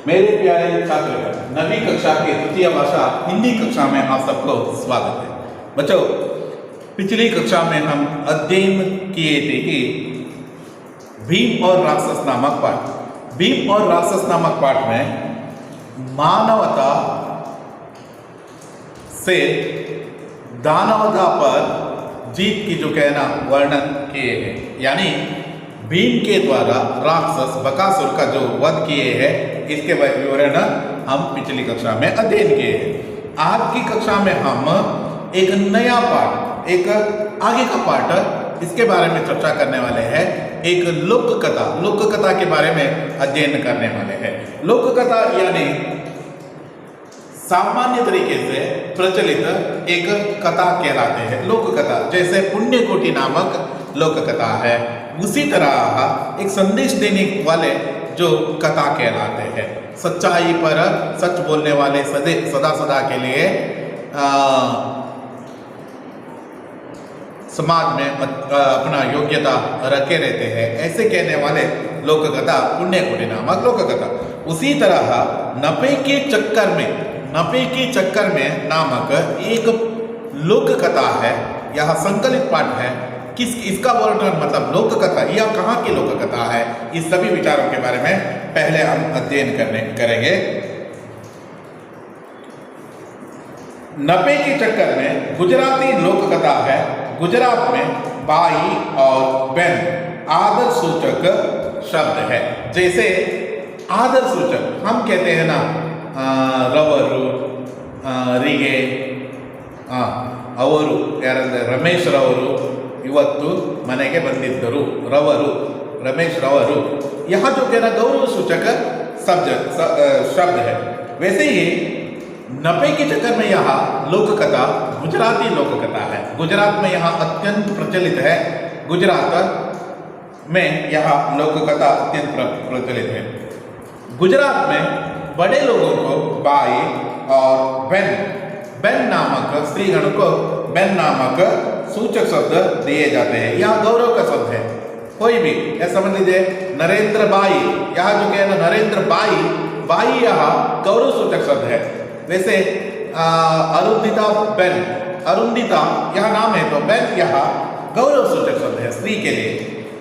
मेरे प्यारे छात्र, नवीं कक्षा की तृतीय भाषा हिंदी कक्षा में आप सबको स्वागत है। बच्चों, पिछली कक्षा में हम अध्ययन किए थे कि भीम और राक्षस नामक पाठ। भीम और राक्षस नामक पाठ में मानवता से दानवता पर जीत की जो कहना वर्णन किए हैं, यानी भीम के द्वारा राक्षस बकासुर का जो वध किए हैं, इसके विवरण हम पिछली कक्षा में अध्ययन किए हैं। आज की कक्षा में हम एक नया पाठ, एक आगे का पाठ, इसके बारे में चर्चा करने वाले हैं। एक लोक कथा के बारे में अध्ययन करने वाले हैं। लोक कथा यानी सामान्य तरीके से प्रचलित एक कथा कहलाते हैं लोक कथा। जैसे पुण्यकोटि नामक लोक कथा है, उसी तरह एक संदेश देने वाले जो कथा कहलाते हैं। सच्चाई पर सच बोलने वाले सदा सदा के लिए समाज में अपना योग्यता रखे रहते हैं, ऐसे कहने वाले लोक कथा पुण्यकोटि नामक लोक कथा। उसी तरह नपे के चक्कर में नामक एक लोक कथा है। यह संकलित पाठ है। इसका वर्णन मतलब लोक कथा, यह कहाँ की लोक कथा है, इस सभी विचारों के बारे में पहले हम अध्ययन करेंगे। नपे के चक्कर में गुजराती लोक कथा है। गुजरात में बाई और बहन आदर सूचक शब्द है। जैसे आदर सूचक हम कहते हैं ना, रवरु, ರಿಗೆ, ಅವರು ಯಾರಂದ್ರೆ ರಮೇಶ್ ರವರು ಇವತ್ತು ಮನೆಗೆ ಬಂದಿದ್ದರು, रमेश रವರು, यहाँ जो कहना गौरव सूचक शब्द है। वैसे ही नपे के चक्कर में यहाँ लोक कथा गुजराती लोक कथा है। गुजरात में यहाँ अत्यंत प्रचलित है। गुजरात में यहाँ लोक कथा अत्यंत प्रचलित है। गुजरात में बड़े लोगों को बाई और बहन नामक स्त्रीगण को बहन नामक सूचक शब्द दिए जाते हैं। यह गौरव का शब्द है। कोई भी यह समझ लीजिए, नरेंद्र बाई, यहाँ जो कहना नरेंद्र बाई यहाँ गौरव सूचक शब्द है। वैसे अरुंधिता यह नाम है, तो बहन यहाँ गौरव सूचक शब्द है स्त्री के लिए।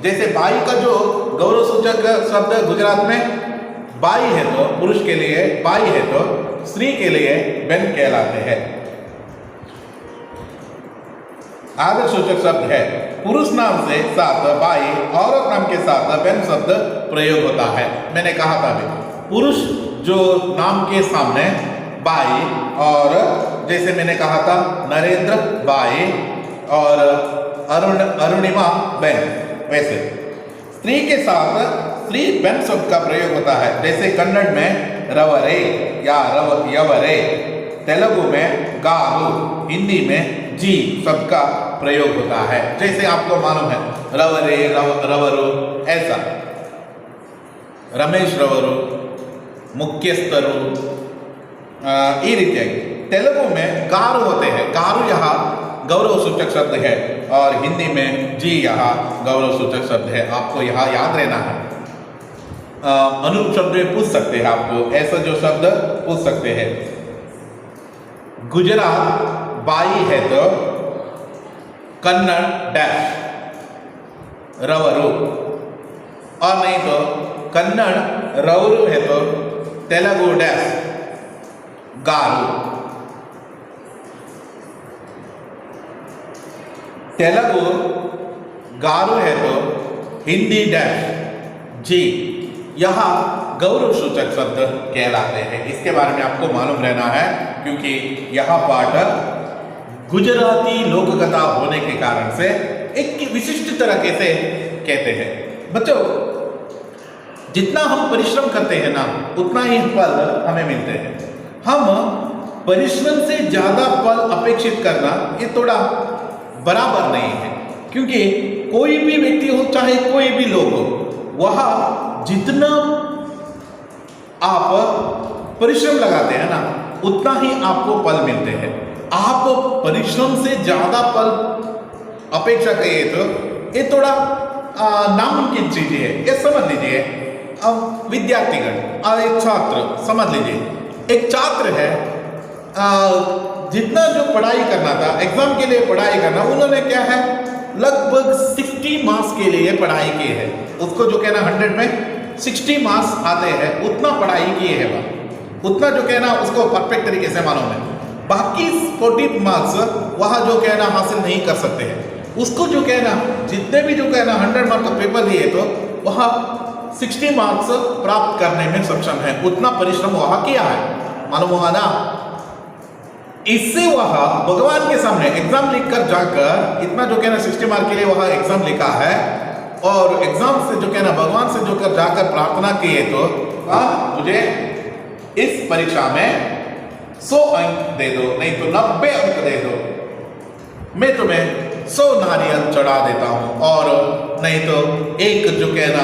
जैसे बाई का जो गौरव सूचक शब्द गुजरात में बाई है, तो पुरुष के लिए बाई है, तो स्त्री के लिए बहन कहलाते हैं। आदर सूचक शब्द है। पुरुष नाम से साथ बाई, औरत नाम के साथ बहन शब्द प्रयोग होता है। मैंने कहा था अभी, पुरुष जो नाम के सामने बाई, और जैसे मैंने कहा था नरेंद्र बाई और अरुणिमा बहन, वैसे स्त्री के साथ स्त्री बहन शब्द का प्रयोग होता है। जैसे कन्नड़ में रवरे या यवरे, तेलुगु में गारू, हिंदी में जी शब्द का प्रयोग होता है। जैसे आपको मालूम है रवरे, रवरु, ऐसा रमेश रवरु, मुख्यस्थरु, ये ರೀತಿಯಾಗಿ तेलुगु में गारू होते हैं। गारू यहाँ गौरव सूचक शब्द है, और हिंदी में जी यहाँ गौरव सूचक शब्द है। आपको यहाँ याद रहना है। अनुरूप शब्द में पूछ सकते हैं, आपको ऐसा जो शब्द पूछ सकते हैं। गुजरात बाई है तो कन्नड़ डैश रवरु, और नहीं तो कन्नड़ रवरु है तो तेलुगु डैश गारू। तेलुगु गारू है तो हिंदी डैश जी, यहाँ गौरव सूचक शब्द कहलाते हैं। इसके बारे में आपको मालूम रहना है, क्योंकि यह पाठ गुजराती लोक कथा होने के कारण से एक विशिष्ट तरीके से कहते हैं। बच्चों, जितना हम परिश्रम करते हैं ना, उतना ही फल हमें मिलते हैं। हम परिश्रम से ज्यादा फल अपेक्षित करना ये थोड़ा बराबर नहीं है, क्योंकि कोई भी व्यक्ति हो, चाहे कोई भी लोग हो, वह जितना आप परिश्रम लगाते हैं ना, उतना ही आपको फल मिलते हैं। आप परिश्रम से ज्यादा फल अपेक्षा करिए तो ये थोड़ा नामुमकिन चीज है। ये समझ लीजिए, अब विद्यार्थीगण और एक छात्र, समझ लीजिए एक छात्र है, जितना जो पढ़ाई करना था एग्जाम के लिए पढ़ाई करना, उन्होंने क्या है लगभग 60 मार्क्स के लिए पढ़ाई की है। उसको जो कहना 100 में 60 मार्क्स आते हैं, उतना पढ़ाई किए है वह, उतना जो कहना उसको परफेक्ट तरीके से मालूम है। बाकी 40 मार्क्स वह जो कहना हासिल नहीं कर सकते हैं। उसको जो कहना जितने भी जो कहना 100 मार्क्स का पेपर दिए तो वह 60 मार्क्स प्राप्त करने में सक्षम है, उतना परिश्रम वह किया है, मालूम हुआ ना। इससे वह भगवान के सामने एग्जाम लिखकर जाकर इतना जो कहना 60 मार्क के लिए वह एग्जाम लिखा है, और एग्जाम से जो कहना भगवान से जो कर जाकर प्रार्थना किए तो मुझे इस परीक्षा में 100 अंक दे दो, नहीं तो 90 अंक दे दो, मैं तुम्हें 100 नारियल चढ़ा देता हूं, और नहीं तो एक जो कहना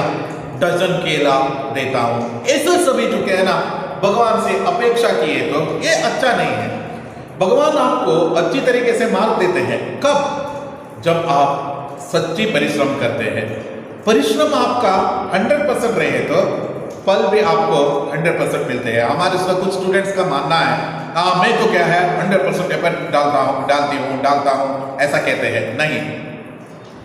डजन केला देता हूं। ऐसे सभी जो कहना भगवान से अपेक्षा किए तो ये अच्छा नहीं है। भगवान आपको अच्छी तरीके से मार्क देते हैं कब? जब आप सच्ची परिश्रम करते हैं। परिश्रम आपका 100% रहे तो फल भी आपको 100% मिलते हैं। हमारे साथ कुछ स्टूडेंट्स का मानना है मैं तो क्या है 100% एफर्ट डालता हूँ ऐसा कहते हैं। नहीं,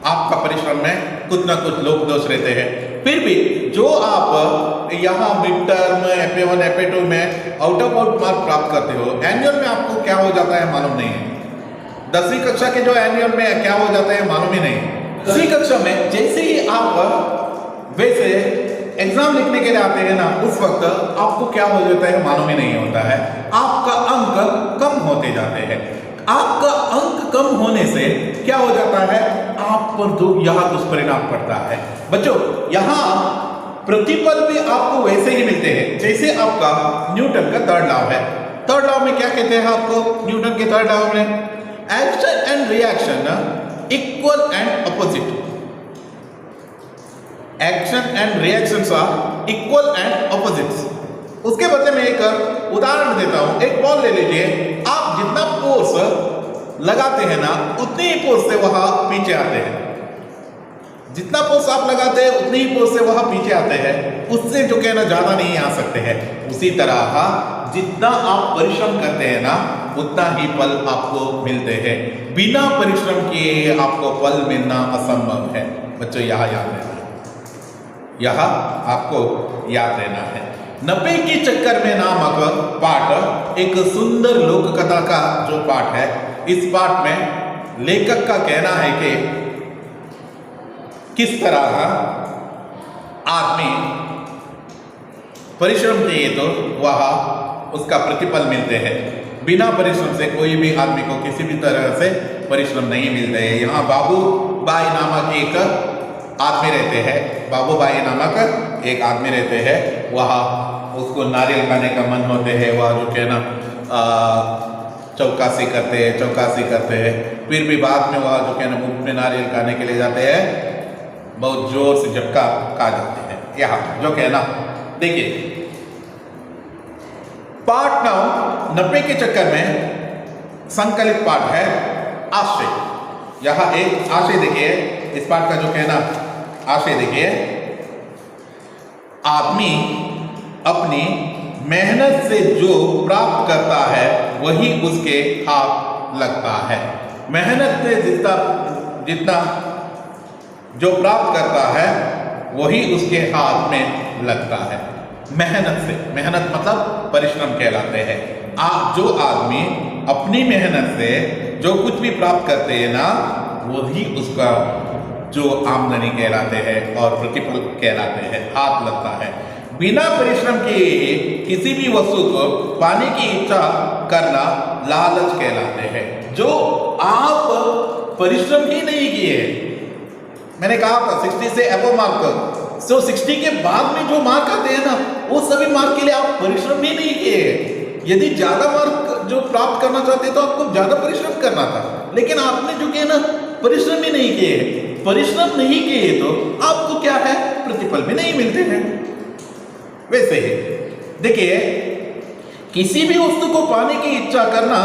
आपका परिश्रम में कुछ ना कुछ लोक दोष रहते हैं। फिर भी जो आप यहाँ मिड टर्म FA1 FA2 में आउट ऑफ आउट मार्क प्राप्त करते हो, एनुअल में आपको क्या हो जाता है मालूम नहीं है। 10वीं कक्षा के जो एनुअल में क्या हो जाता है मालूम ही नहीं। 10वीं कक्षा में जैसे ही आप वैसे एग्जाम लिखने के लिए आते हैं ना, उस वक्त आपको क्या हो जाता है मालूम ही नहीं होता है। आपका अंक कम होते जाते हैं। आपका अंक कम होने से क्या हो जाता है, आप पर जो यह दुष्परिणाम पड़ता है। बच्चों, यहाँ प्रतिफल भी आपको वैसे ही मिलते हैं जैसे आपका न्यूटन का थर्ड लॉ है। थर्ड लॉ में क्या कहते हैं आपको न्यूटन के थर्ड लॉ में? Action and reaction equal and opposite. Action and reactions are equal and opposites. उसके बदले में एक उदाहरण देता हूं। एक बॉल ले लीजिए, आप जितना फोर्स लगाते हैं ना, उतनी ही फोर्स से वह पीछे आते हैं। जितना फोर्स आप लगाते हैं उतनी ही फोर्स से वह पीछे आते हैं, उससे जो कहना ज्यादा नहीं आ सकते हैं। उसी तरह जितना आप परिश्रम करते हैं ना, उतना ही फल आपको मिलते हैं। बिना परिश्रम किए आपको फल मिलना असंभव है। बच्चों, यह याद रहना, यह आपको याद रहना है। 90 के चक्कर में नामक पाठ एक सुंदर लोक कथा का जो पाठ है, इस पाठ में लेखक का कहना है कि किस तरह आदमी परिश्रम किए तो वह उसका प्रतिफल मिलते हैं। बिना परिश्रम से कोई भी आदमी को किसी भी तरह से परिश्रम नहीं मिलते हैं। यहाँ बाबूबाई नामक एक आदमी रहते हैं। बाबूबाई नामक एक आदमी रहते हैं। वह उसको नारियल खाने का मन होते हैं। वह जो कहना चौकासी करते हैं। फिर भी बाद में वह जो कहना मुफ्त में नारियल खाने के लिए जाते हैं, बहुत जोर से झटका खा जाते हैं। यहाँ जो कहना देखिए, पाठ 90 के चक्कर में संकलित पाठ है आशय। यहाँ एक आशय देखिए, इस पाठ का जो कहना आशय देखिए, आदमी अपनी मेहनत से जो प्राप्त करता है वही उसके हाथ लगता है। मेहनत से जितना जो प्राप्त करता है वही उसके हाथ में लगता है। मेहनत से, मेहनत मतलब परिश्रम कहलाते हैं। जो आदमी अपनी मेहनत से जो कुछ भी प्राप्त करते हैं ना, वही उसका जो आमदनी कहलाते हैं और प्रतिफल कहलाते हैं, हाथ लगता है। बिना परिश्रम के किसी भी वस्तु को पाने की इच्छा करना लालच कहलाते हैं। जो आप परिश्रम ही नहीं किए, मैंने कहा था 60 से अबव मार्क, तो 60 के बाद में जो मार्क आते हैं ना, वो सभी मार्क के लिए आप परिश्रम ही नहीं किए। यदि ज्यादा मार्क जो प्राप्त करना चाहते तो आपको ज्यादा परिश्रम करना था, लेकिन आपने जो किया ना, परिश्रम ही नहीं किए। परिश्रम नहीं किए तो आपको क्या है, प्रतिफल भी नहीं मिलते हैं। वैसे ही देखिए, किसी भी वस्तु को पाने की इच्छा करना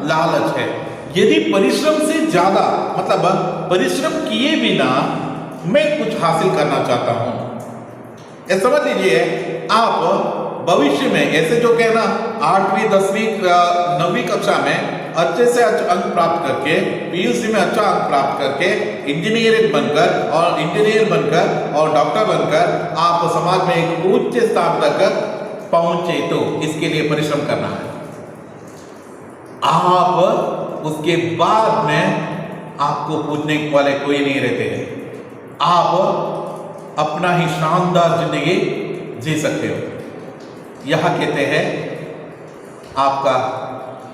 लालच है। यदि परिश्रम से ज्यादा, मतलब परिश्रम किए बिना मैं कुछ हासिल करना चाहता हूं, ये समझ लीजिए, आप भविष्य में ऐसे जो कहना 8वीं 10वीं 9वीं कक्षा में अच्छे से अच्छे अंक प्राप्त करके, पीयूसी में अच्छा अंक प्राप्त करके इंजीनियर बनकर और डॉक्टर बनकर आप समाज में एक उच्च स्थान तक पहुंचे, तो इसके लिए परिश्रम करना है। आप उसके बाद में आपको पूछने वाले कोई नहीं रहते हैं, आप अपना ही शानदार जिंदगी जी सकते हो। यह कहते हैं आपका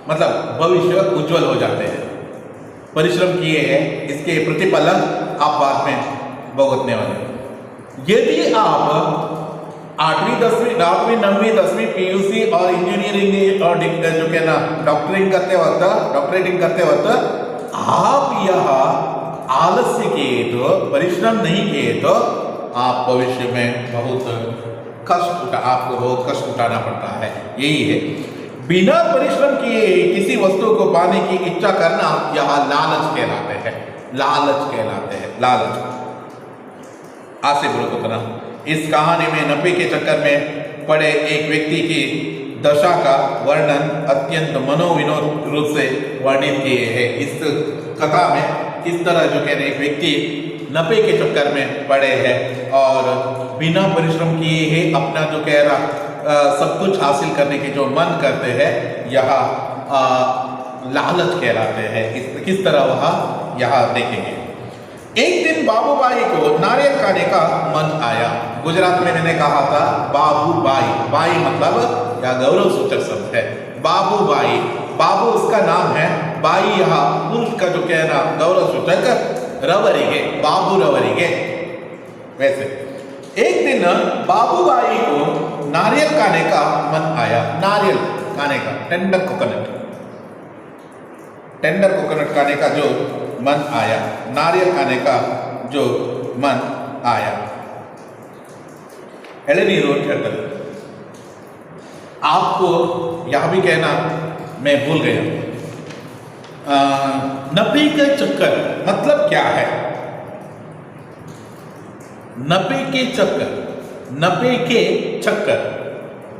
मतलब भविष्य उज्जवल हो जाते हैं। परिश्रम किए हैं, इसके प्रतिफल आप बाद में भुगतने वाले। यदि आप 8वीं 10वीं 9वीं 10वीं पीयूसी और इंजीनियरिंग और जो कहना डॉक्टरेटिंग करते वक्त आप यह आलस्य किए तो, परिश्रम नहीं किए तो आप भविष्य में आपको बहुत कष्ट उठाना पड़ता है। यही है, बिना परिश्रम किए किसी वस्तु को पाने की इच्छा करना, यह लालच कहलाते हैं। लालच आसे बोलो तो करना। इस कहानी में नपे के चक्कर में पड़े एक व्यक्ति की दशा का वर्णन अत्यंत मनोविनोद रूप से वर्णित किए हैं। इस कथा में किस तरह जो कहने एक व्यक्ति नपे के चक्कर में पड़े हैं और बिना परिश्रम किए ही अपना जो कह रहा सब कुछ हासिल करने के जो मन करते हैं, यह लालच कहलाते हैं। किस तरह वह यहाँ देखेंगे। एक दिन बाबूबाई को नारियल खाने का मन आया। गुजरात में मैंने कहा था बाबूबाई, बाई मतलब यह गौरव सूचक शब्द है। बाबूबाई, बाबू उसका नाम है, बाई यहाँ पुरुष का जो कहना गौरव सूचक रवरिगे, बाबू रवरिगे। वैसे एक दिन बाबूबाई को नारियल खाने का मन आया। नारियल खाने का, टेंडर कोकोनट खाने का जो मन आया, नारियल खाने का जो मन आया। एलेनीरो ठेटर, आपको यह भी कहना मैं भूल गया। नपे के चक्कर मतलब क्या है? नपे के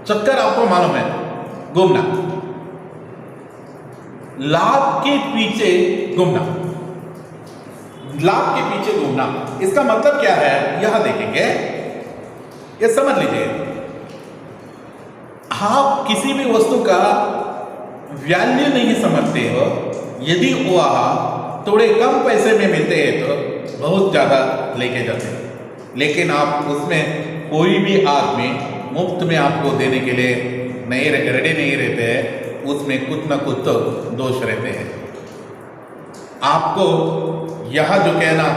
चक्कर आपको मालूम है, घूमना, लाभ के पीछे घूमना। इसका मतलब क्या है यह देखेंगे, ये समझ लीजिए। आप किसी भी वस्तु का वैल्यू नहीं समझते हो, यदि वह थोड़े कम पैसे में मिलते हैं तो बहुत ज़्यादा लेके जाते हैं, लेकिन आप उसमें कोई भी आदमी मुफ्त में आपको देने के लिए रेडी नहीं रहते हैं, उसमें कुछ न कुछ तो दोष रहते हैं। आपको यह जो कहना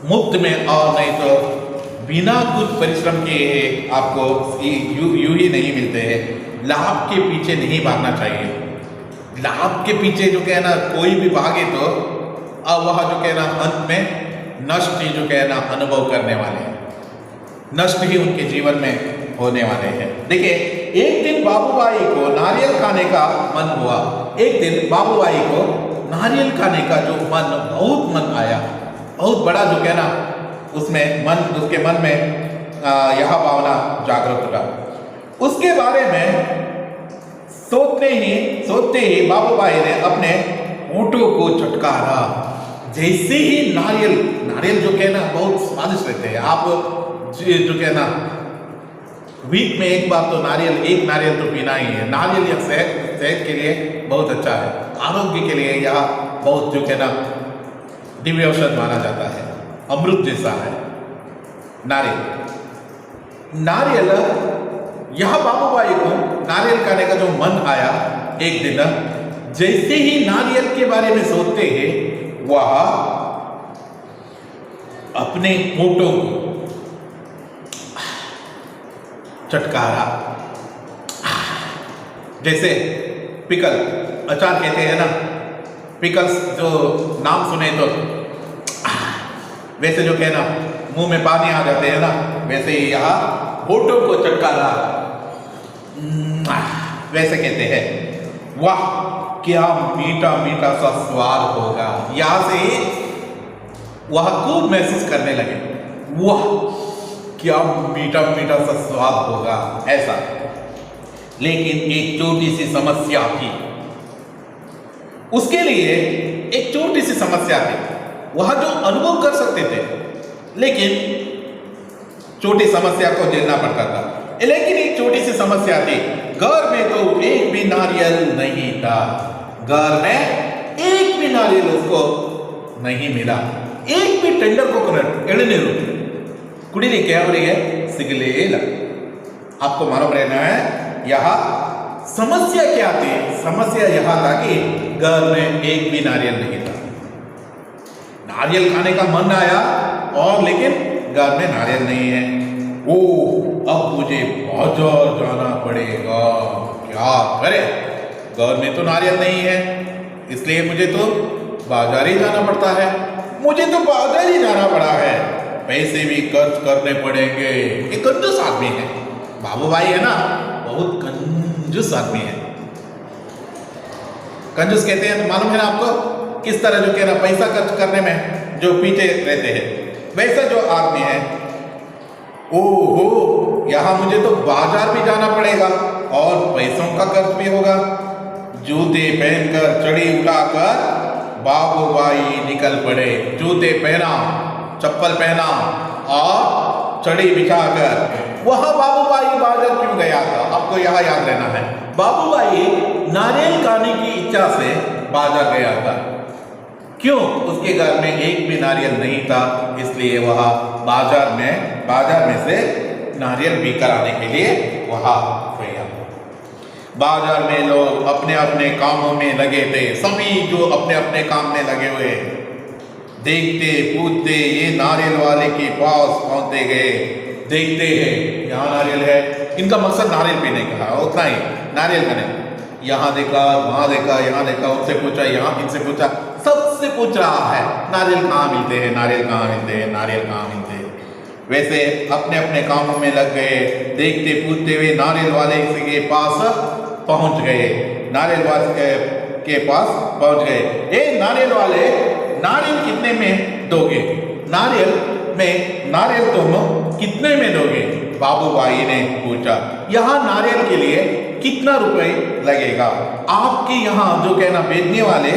मुफ्त में और नहीं तो बिना कुछ परिश्रम किए आपको यूं ही नहीं मिलते हैं। लाभ के पीछे नहीं भागना चाहिए। लाभ के पीछे जो कहना कोई भी भागे तो अब वह जो कहना अंत में नष्ट ही जो कहना अनुभव करने वाले हैं, नष्ट ही उनके जीवन में होने वाले हैं। देखिए, एक दिन बाबूबाई को नारियल खाने का मन हुआ। एक दिन बाबूबाई को नारियल खाने का जो बहुत मन आया, बहुत बड़ा जो कहना उसके मन में यह भावना जागृत हुआ। उसके बारे में सोचते ही बाबूबाई ने अपने होठों को चटकारा। जैसे ही नारियल जो कहना बहुत स्वादिष्ट रहते हैं। आप जो कहना वीक में एक बार तो एक नारियल तो पीना ही है। नारियल यह सेहत के लिए बहुत अच्छा है, आरोग्य के लिए यह बहुत जो कहना दिव्य औषध माना जाता है, अमृत जैसा है नारियल। यह बाबूबाई को नारियल खाने का जो मन आया, एक दिन जैसे ही नारियल के बारे में सोचते हैं, वह अपने होठों को चटकारा। जैसे पिकल, अचार कहते हैं ना, पिकल्स जो नाम सुने तो वैसे जो कहना मुंह में पानी आ जाते हैं ना, वैसे ही यहाँ होठों को चटकारा, वैसे कहते हैं। वाह, क्या मीठा मीठा सा स्वाद होगा। यहां से ही वह खूब महसूस करने लगे। वाह, क्या मीठा मीठा सा स्वाद होगा ऐसा। लेकिन एक छोटी सी समस्या थी, उसके लिए एक छोटी सी समस्या थी। वह जो अनुभव कर सकते थे, लेकिन छोटी समस्या को झेलना पड़ता था। लेकिन एक छोटी सी समस्या थी, घर में तो एक भी नारियल नहीं था। घर में एक भी नारियल उसको नहीं मिला। एक भी टेंडर कोकोनट एळनीरू कुड़ीलिಕ್ಕೆ ಅವರಿಗೆ ಸಿಗಲೇ ಇಲ್ಲ। आपको मालूम रहना है यहाँ समस्या क्या थी। समस्या यह था कि घर में एक भी नारियल नहीं था। नारियल खाने का मन आया और लेकिन घर में नारियल नहीं है। ओह, अब मुझे बाजार जाना पड़ेगा, क्या करें, घर में तो नारियल नहीं है, इसलिए मुझे तो बाजार ही जाना पड़ता है। मुझे तो बाजार ही जाना पड़ा है, पैसे भी खर्च करने पड़ेंगे। ये कंजूस आदमी है, बाबू भाई है ना, बहुत कंजूस आदमी है। कंजूस कहते हैं तो मालूम है ना आपको, किस तरह जो कह रहा पैसा खर्च करने में जो पीछे रहते हैं, वैसा जो आदमी है। ओहो, यहाँ मुझे तो बाजार भी जाना पड़ेगा और पैसों का खर्च भी होगा। जूते पहनकर चढ़ी उठाकर बाबू भाई निकल पड़े। जूते पहना, चप्पल पहना और चढ़ी बिछाकर वह बाबू भाई बाजार क्यों गया था, आपको यह याद रहना है। बाबू भाई नारियल खाने की इच्छा से बाजार गया था। क्यों? उसके घर में एक भी नारियल नहीं था, इसलिए वह बाजार में से नारियल बीकर आने के लिए वहां गया। बाजार में लोग अपने अपने कामों में लगे थे। सभी जो अपने अपने काम में लगे हुए, देखते पूछते ये नारियल वाले के पास पहुंचते गए। देखते हैं यहाँ नारियल है, इनका मकसद नारियल पीने का है, उतना ही नारियल खाने। यहाँ देखा, वहां देखा, यहाँ देखा, उनसे पूछा, यहाँ इनसे पूछा, सबसे पूछ रहा है नारियल कहाँ मिलते हैं, नारियल कहाँ मिलते हैं, नारियल कहाँ मिलते हैं। वैसे अपने अपने कामों में लग गए। देखते पूछते हुए नारियल वाले के पास पहुंच गए। नारियल वाले के पास पहुंच गए। ए नारियल वाले, नारियल कितने में दोगे? नारियल तुम कितने में दोगे? बाबू भाई ने पूछा। यहाँ नारियल के लिए कितना रुपए लगेगा? आपके यहाँ जो कहना बेचने वाले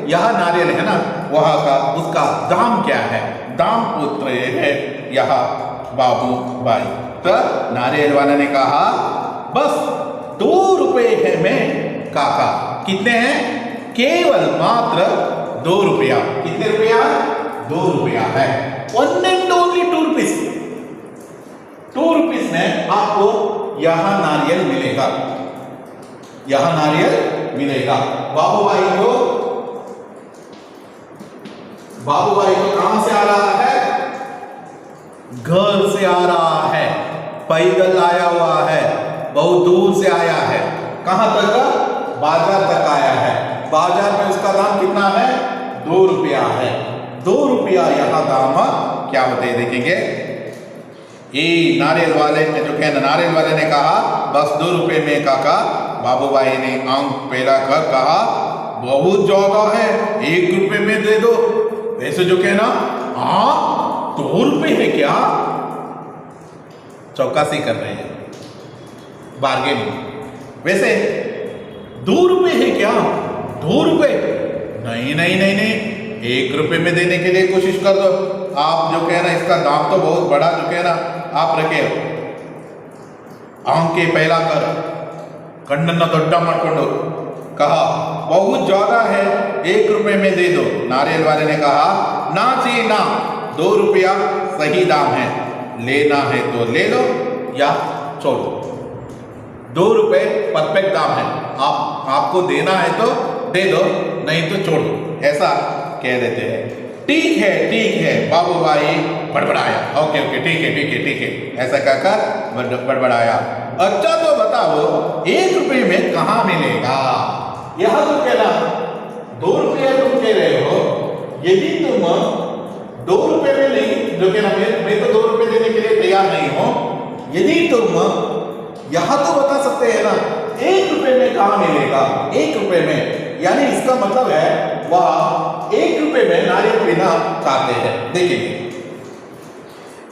यहाँ नारियल है ना, वहाँ का उसका दाम क्या है? दाम पूछ रहे हैं यहाँ बाबू भाई। तो नारियल वाले ने कहा बस 2 रुपए है में काका। कितने हैं? केवल मात्र 2 रुपया। कितने रुपया? 2 रुपया है। 1 and only 2 rupees। 2 rupees में आपको यहाँ नारियल मिलेगा, यहाँ नारियल मिलेगा। बाबू भाई को कहां से आ रहा है? घर से आ रहा है, पैदल आया हुआ है, बहुत दूर से आया है। कहां तक? बाजार तक आया है। बाजार में उसका दाम कितना है? 2 रुपया है। 2 रुपया यहाँ दाम क्या होते हैं देखेंगे। ये नारियल वाले ने जो कहना, नारियल वाले ने कहा बस 2 रुपये में काका। बाबू भाई ने आंख पहला कर कहा बहुत ज्यादा है, 1 रुपये में दे दो। वैसे जो कहना, हाँ 2 रुपये है क्या? चौकसी कर रहे हैं, बार्गेनिंग। वैसे 2 रुपये है क्या? 2 रुपये? नहीं नहीं नहीं नहीं, 1 रुपये में देने के लिए कोशिश कर दो। आप जो कहना इसका दाम तो बहुत बड़ा जो कहना आप रखे। आंख के पहला कर कण्णन्न दೊಡ್ಡ ಮಾಡಿಕೊಂಡು कहा बहुत ज्यादा है, 1 रुपये में दे दो। नारियल वाले ने कहा ना जी ना, 2 रुपया सही दाम है, लेना है तो ले लो या छोड़ो। 2 रुपये परफेक्ट दाम है, आपको देना है तो दे दो, नहीं तो छोड़ दो, ऐसा कह देते हैं। ठीक है बाबू भाई बड़बड़ाया। ओके ठीक है ऐसा कहकर बड़बड़ाया। अच्छा तो बताओ 1 रुपये में कहाँ मिलेगा? यह तो कहना 2 रुपये तुम कह रहे हो, यदि तुम 2 रुपये में नहीं, जो कहना मैं तो 2 रुपये देने के लिए तैयार नहीं हूं, यदि तुम यहां तो बता सकते हैं ना 1 रुपये में कहाँ मिलेगा? 1 रुपये में, यानी इसका मतलब है वह 1 रुपये में नारियल पीना चाहते हैं। देखिए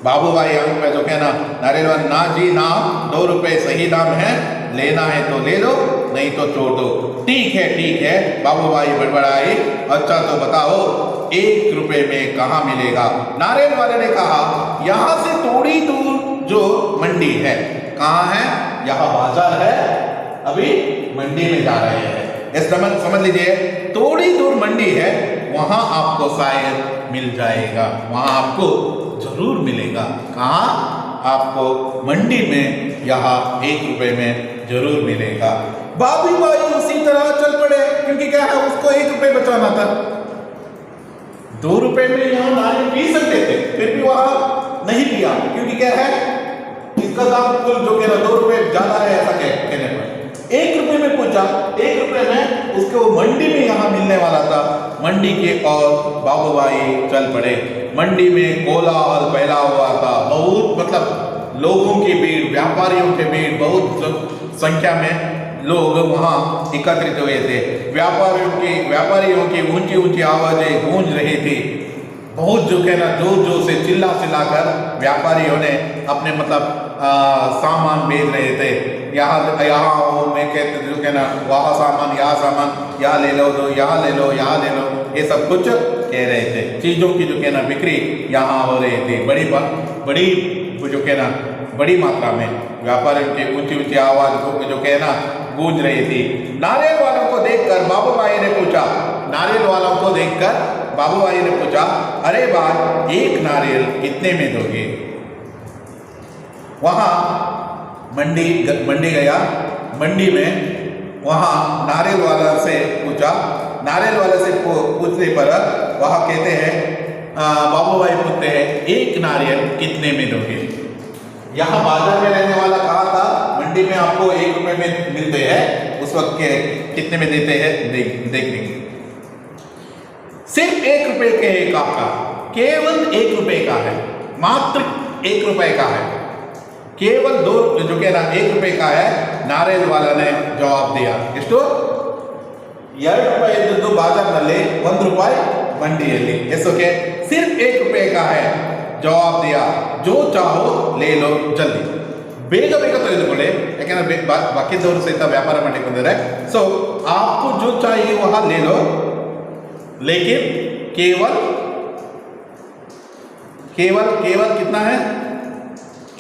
बाबू भाई अंक में जो कहना नारियल वाला ना जी ना, 2 रुपए सही दाम है, लेना है तो ले लो नहीं तो छोड़ दो। ठीक है बाबू भाई बड़बड़ाई, अच्छा तो बताओ 1 रुपए में कहाँ मिलेगा। नारियल वाले ने कहा यहाँ से थोड़ी दूर जो मंडी है, कहाँ है, यहाँ बाजार है, अभी मंडी में जा रहे हैं। इस समझ लीजिए, थोड़ी दूर मंडी है, वहां आपको शायद मिल जाएगा, वहां आपको जरूर मिलेगा। कहाँ, आपको मंडी में, यहाँ 1 रुपए में जरूर मिलेगा। बाबू भाई उसी तरह चल पड़े, क्योंकि क्या है, उसको 1 रुपए बचाना था। 2 रुपए में यहाँ नारियल पी सकते थे, फिर भी वहां नहीं पिया, क्योंकि क्या है, इसका दाम कुल जो कह रहा 2 रुपए ज्यादा है, ऐसा कहने पर 1 रुपए में पूछा, 1 रुपए में उसको मंडी में यहाँ मिलने वाला था। मंडी के और बाबू भाई चल पड़े। मंडी में कोलाहल फैला हुआ था, बहुत मतलब लोगों की भीड़, व्यापारियों की भीड़, बहुत संख्या में लोग वहाँ एकत्रित हुए थे। व्यापारियों की ऊंची ऊंची आवाजें गूंज रही थी। बहुत जो कहना जोर से चिल्ला कर व्यापारियों ने अपने मतलब सामान बेच रहे थे। यहाँ मैं कहते जो कहना वहाँ सामान, यहाँ ले लो, दो यहाँ ले लो, यहाँ ले लो, ये सब कुछ कह रहे थे। चीज़ों की जो कहना बिक्री यहाँ हो रही थी, बड़ी जो कहना बड़ी मात्रा में व्यापारियों की ऊंची आवाज जो कहना गूंज रही थी। नारियल वालों को देखकर बाबू भाई ने पूछा, अरे भाई 1 नारियल कितने में दोगे। वहाँ मंडी गया, मंडी में वहाँ नारियल वाला से पूछा। नारियल वाले से पूछने पर वहाँ कहते हैं, बाबू भाई पूछते हैं 1 नारियल कितने में दोगे। यहाँ बाजार में रहने वाला कहा था मंडी में आपको 1 रुपए में मिलते हैं, उस वक्त के कितने में देते हैं देख लेंगे। सिर्फ 1 रुपए के एक आपका, केवल 1 रुपए का है, मात्र 1 रुपए का है, केवल 2 जो कह रहा 1 रुपए का है। नारियल वाला ने जवाब दिया, ಎಷ್ಟು 2 रुपए इದ್ದು बाजार 1 रुपए मंडिಯಲ್ಲಿ, ओके, सिर्फ 1 रुपए का है। जवाब दिया, जो चाहो ले लो जल्दी, ಬೇಗ ತೆಗೆದುಕೊಳ್ಳಿ, ಯಾಕೆಂದ್ರೆ ಬಾಕಿದವರು ಸಹಿತ ವ್ಯಾಪಾರ ಮಾಡಲಿಕ್ಕೆ ಬಂದಿದ್ದಾರೆ। सो आपको जो चाहिए वहां ले लो, लेकिन केवल कितना है,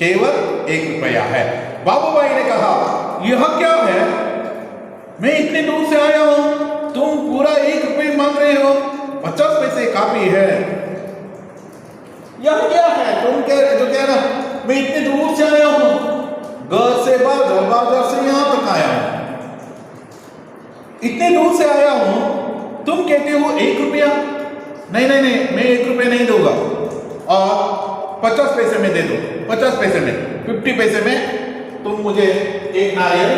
केवल 1 रुपया है। बाबू भाई ने कहा यह क्या है, मैं इतने दूर से आया हूं, तुम पूरा 1 रुपये मांग रहे हो, 50 पैसे काफी है। यह क्या है, तुम कह रहा मैं इतने दूर से आया हूं, घर से बाजार से यहां तक आया हूं, इतने दूर से आया हूं, तुम कहते हो 1 रुपया। नहीं, मैं 1 रुपये नहीं दूंगा, और 50 पैसे में दे दो, 50 पैसे में, 50 पैसे में तुम मुझे 1 नारियल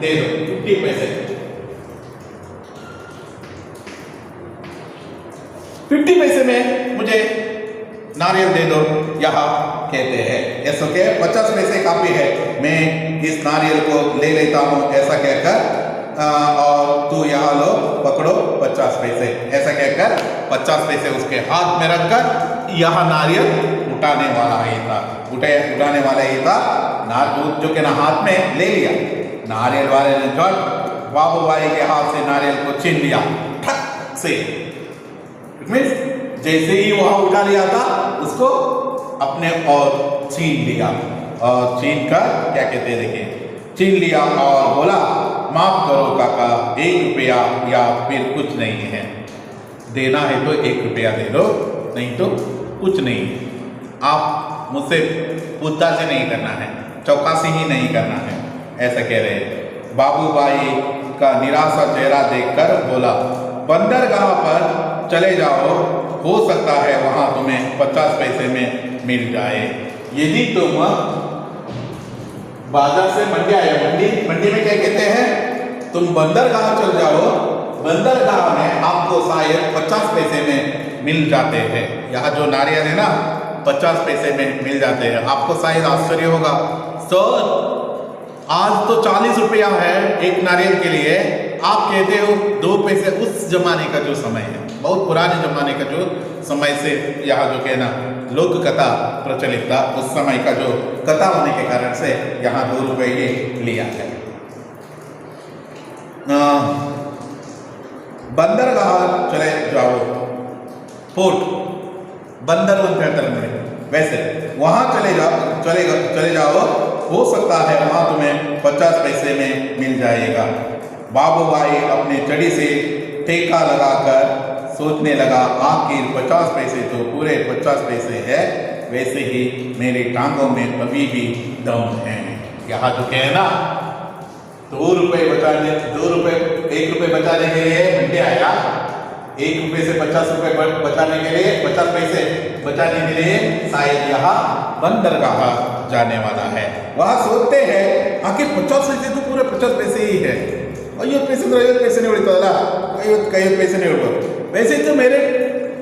दे दो, 50 पैसे, 50 पैसे में मुझे नारियल दे दो। यहाँ कहते हैं ऐसा क्या, 50 पैसे काफी है, मैं इस नारियल को ले लेता हूँ, ऐसा कहकर और तू यहाँ लो, पकड़ो 50 पैसे, ऐसा कहकर 50 पैसे उसके हाथ में रखकर यहाँ नारियल उठाने वाला ही था, जो के ना हाथ में ले लिया। नारियल वाले ने झट बाबू भाई के हाथ से नारियल को छीन लिया, ठक से, जैसे ही वहां उठा लिया था उसको अपने और छीन लिया, और छीन कर क्या कहते हैं देखिए, छीन लिया और बोला माफ करो काका, 1 रुपया या फिर कुछ नहीं है, देना है तो 1 रुपया दे दो, नहीं तो कुछ नहीं। आप मुझसे पूछताछ नहीं करना है, चौकसी ही नहीं करना है, ऐसा कह रहे हैं। बाबू भाई का निराशा चेहरा देखकर बोला बंदरगाह पर चले जाओ, हो सकता है वहां तुम्हें 50 पैसे में मिल जाए। यदि तुम बाजार से मंडी आए, मंडी में क्या कहते हैं, तुम बंदरगाह चल जाओ, बंदरगाह में आपको शायद 50 पैसे में मिल जाते हैं। यहाँ जो नारियल है ना 50 पैसे में मिल जाते हैं। आपको शायद आश्चर्य होगा, सर आज तो 40 रुपया है 1 नारियल के लिए, आप कहते हो 2 पैसे। उस जमाने का जो समय है, बहुत पुराने जमाने का जो समय से यहाँ जो कहना लोक कथा प्रचलित था। उस समय का जो कथा होने के कारण से यहाँ 2 रुपये ही लिया है। बंदरगाह चले जाओ, पोर्ट बंदर ಅಂತ ಹೇಳ್ತಾರೆ ನೋಡಿ, वैसे वहाँ चले जाओ, हो सकता है वहाँ तुम्हें 50 पैसे में मिल जाएगा। बाबू भाई अपने चड़ी से टेका लगाकर सोचने लगा, आखिर 50 पैसे तो पूरे 50 पैसे है, वैसे ही मेरी टांगों में अभी भी दम है। यहाँ तो क्या है ना, 2 रुपये बचाने 1 रुपये बचाने के लिए मंडी आया, 1 रुपये से 50 रुपये बचाने के लिए 50 पैसे बचाने के लिए शायद यहाँ बंदरगाह जाने वाला है। वहाँ सोचते हैं आखिर 50 पैसे तो पूरे 50 पैसे ही है, 50 पैसे तो 50 पैसे नहीं उड़ता, 50 पैसे नहीं उड़ता, वैसे तो मेरे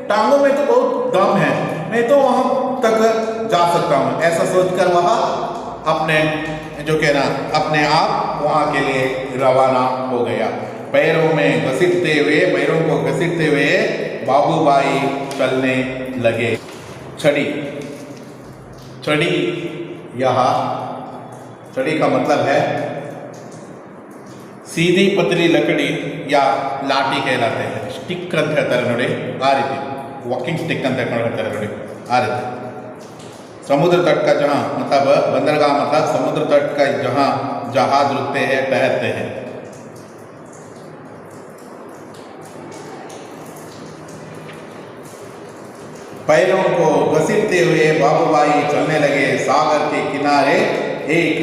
टांगों में तो बहुत दम है, मैं तो वहाँ तक जा सकता हूँ। ऐसा सोचकर वह अपने जो कहना अपने आप वहाँ के लिए रवाना हो गया। पैरों को घसीटते हुए बाबूभाई चलने लगे। छड़ी यहाँ छड़ी का मतलब है सीधी पतली लकड़ी या लाठी कहलाते हैं। स्टिक ಅಂತ ಹೇಳ್ತಾರೆ ನೋಡಿ, आ ರೀತಿ वॉकिंग स्टिक ಅಂತ ಹೇಳ್ತಾರೆ ನೋಡಿ, आ ರೀತಿ। समुद्र तट का जहाँ मतलब बंदरगाह मतलब समुद्र तट का जहाँ जहाज रुकते हैं, ठहरते हैं। पैरों को घसीटते हुए बाबूभाई चलने लगे। सागर के किनारे एक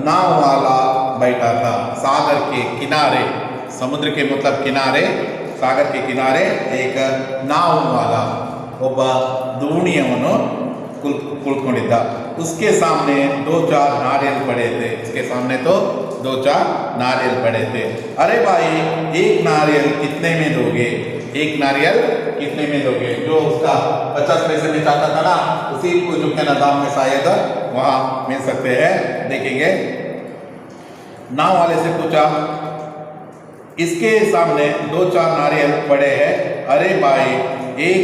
नाव वाला बैठा था। सागर के किनारे, समुद्र के मतलब किनारे, सागर के किनारे एक नाव वाला ಒಬ್ಬ ದೋಣಿಯವನು ಕುಳಿತುಕೊಂಡಿದ್ದ। उसके सामने 2-4 नारियल पड़े थे। इसके सामने तो 2-4 नारियल पड़े थे। अरे भाई, एक नारियल कितने में दोगे? एक नारियल कितने में दोगे? जो उसका 50 पैसे में चाहता था ना, उसी को जो क्या ना दाम में शायद वहाँ मिल सकते हैं। देखेंगे, नाव वाले से पूछा, इसके सामने 2-4 नारियल पड़े हैं, अरे भाई एक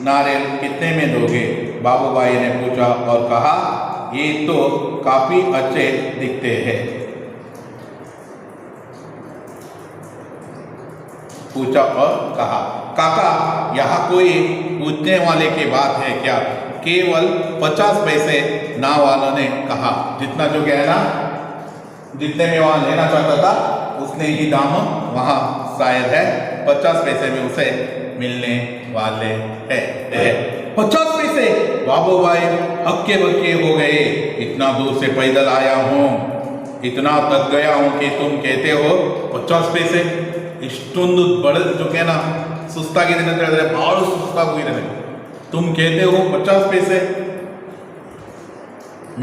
नारियल कितने में दोगे? बाबूभाई ने पूछा और कहा, ये तो काफी अच्छे दिखते हैं। पूछा और कहा, काका यहाँ कोई पूछने वाले की बात है क्या? केवल 50 पैसे नाव वालों ने कहा। जितना जो गहना जितने में वहाँ लेना चाहता था उसने ही दाम वहाँ शायद है 50 पैसे में उसे मिलने वाले हैं। 50 पैसे! बाबूभाई हक्के बक्के हो गए। इतना दूर से पैदल आया हूँ, इतना थक गया हूँ कि तुम कहते हो 50 पैसे? इष्टೊಂದು बड़े जो कहना सुस्तागिದ್ದೇನೆ ಅಂತ ಹೇಳಿದ್ರೆ ಬಹಳ ಸುಸ್ತಾಗಿದ್ದೇನೆ, तुम कहते हो 50 पैसे?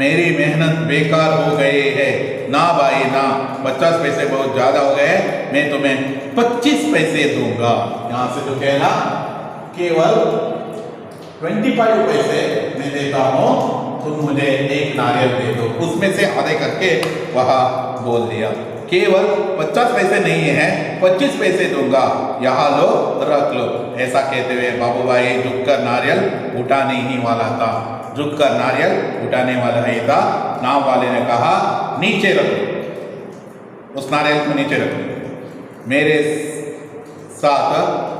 मेरी मेहनत बेकार हो गई है। ना भाई ना, 50 पैसे बहुत ज़्यादा हो गए, मैं तुम्हें 25 पैसे दूंगा। यहाँ से जो कहना केवल 25 पैसे मैं देता हूँ, तुम मुझे एक नारियल दे दो। उसमें से आधे करके वह बोल दिया, केवल 50 पैसे नहीं है, 25 पैसे दूंगा, यहाँ लो रख लो। ऐसा कहते हुए बाबूभाई झुककर नारियल उठाने ही वाला था। झुककर नारियल उठाने वाला ही था। नाव वाले ने कहा, नीचे रखो, उस नारियल को नीचे रखो, मेरे साथ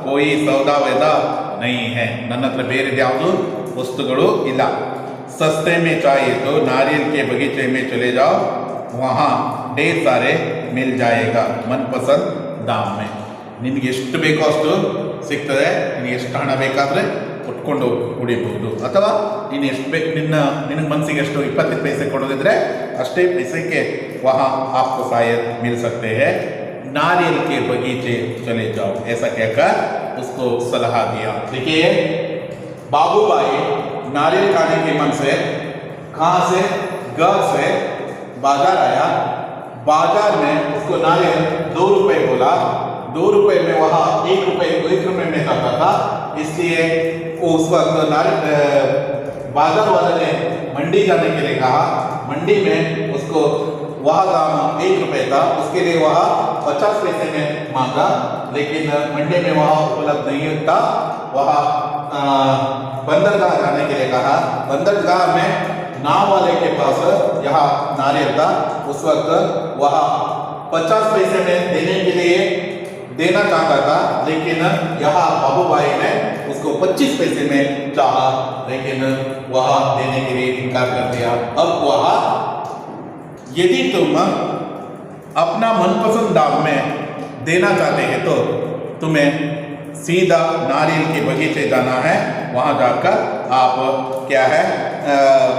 कोई सौदा वैदा नहीं है, ನನ್ನ ಹತ್ರ ಬೇರೆದು ಯಾವುದು ವಸ್ತುಗಳು ಇಲ್ಲ। सस्ते में चाहिए तो नारियल के बगीचे में चले जाओ, वहाँ ढेर सारे मिल जाएगा मनपसंद दाम में। ನಿನಗೆ ಎಷ್ಟು ಬೇಕೋ ಅಷ್ಟು ಸಿಗ್ತದೆ, ನಿನಗೆ ಎಷ್ಟು ಹಣ ಬೇಕಾದರೆ ಕೊಟ್ಕೊಂಡು ಕುಡಿಬಹುದು, ಅಥವಾ ನೀನು ಎಷ್ಟು ಬೇಕು ನಿನಗೆ ಮನಸ್ಸಿಗೆ ಎಷ್ಟು 25 पैसे ಕೊಡೋದಿದ್ರೆ ಅಷ್ಟೇ पैसे वहाँ आपको शायद मिल सकते हैं। नारियल के बगीचे चले जाओ, ऐसा कहकर उसको सलाह दिया। देखिए, बाबूभाई नारियल खाने के मन से कहाँ से, घर से बाजार आया। बाजार में उसको नारियल 2 रुपये बोला। 2 रुपये में वहाँ 1 रुपये में खाता था, इसलिए उस वक्त बाजार वाले ने मंडी जाने के लिए कहा। मंडी में उसको वह दाम 1 रुपये था, उसके लिए वह 50 पैसे में मांगा, लेकिन मंडी में वह उपलब्ध नहीं था। वह बंदरगाह जाने के लिए कहा। बंदरगाह में नाव वाले के पास यहाँ नारियल था। उस वक्त वह 50 पैसे में देने के लिए देना चाहता था, लेकिन यहाँ बाबूभाई ने उसको 25 पैसे में चाहा, लेकिन वह देने के लिए इनकार कर दिया। अब वह, यदि तुम अपना मनपसंद दाम में देना चाहते हैं तो तुम्हें सीधा नारियल के बगीचे जाना है। वहाँ जाकर आप क्या है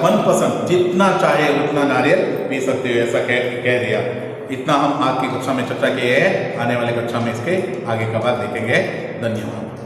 मनपसंद जितना चाहे उतना नारियल पी सकते हो, ऐसा कह दिया। इतना हम आज की कक्षा में चर्चा किए हैं। आने वाली कक्षा में इसके आगे का बात देखेंगे। धन्यवाद।